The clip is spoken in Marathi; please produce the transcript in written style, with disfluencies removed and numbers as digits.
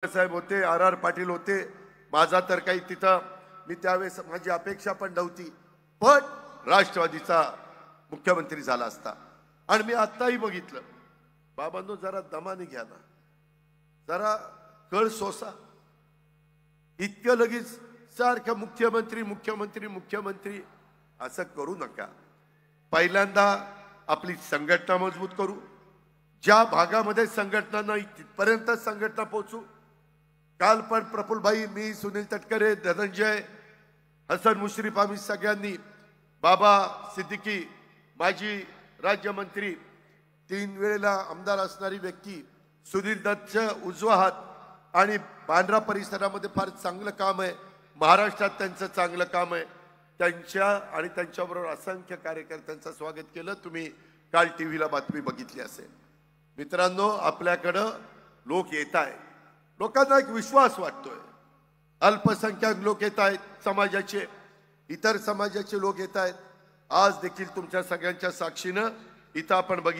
साहेब होते, आर पाटील होते. माझा तर काही तिथं मी त्यावेळेस माझी अपेक्षा पण नव्हती, पण राष्ट्रवादीचा मुख्यमंत्री झाला असता. आणि मी आत्ताही बघितलं, बाबांनो जरा दमाने घ्या ना, जरा कळ सोसा. इतकं लगेच सारखं मुख्यमंत्री मुख्यमंत्री मुख्यमंत्री असं करू नका. पहिल्यांदा आपली संघटना मजबूत करू. ज्या भागामध्ये संघटना नाही तिथपर्यंत संघटना पोहोचू. काल पण प्रफुल्लभाई, मी, सुनील तटकरे, धनंजय, हसन मुश्रीफ, आम्ही सगळ्यांनी, बाबा सिद्दीकी, माजी राज्यमंत्री, 3 वेळेला आमदार असणारी व्यक्ती, सुधीर दत्तचा उजवा हात, आणि बांद्रा परिसरामध्ये फार चांगलं काम आहे, महाराष्ट्रात त्यांचं चांगलं काम आहे. त्यांच्या आणि त्यांच्याबरोबर असंख्य कार्यकर्त्यांचं स्वागत केलं. तुम्ही काल टीव्हीला बातमी बघितली असेल. मित्रांनो, आपल्याकडं लोक येत आहेत, लोकांना एक विश्वास वाटतोय. अल्पसंख्याक लोक येत आहेत, समाजाचे इतर समाजाचे लोक येत आहेत. आज देखील तुमच्या सगळ्यांच्या साक्षीनं इथं आपण बघितलं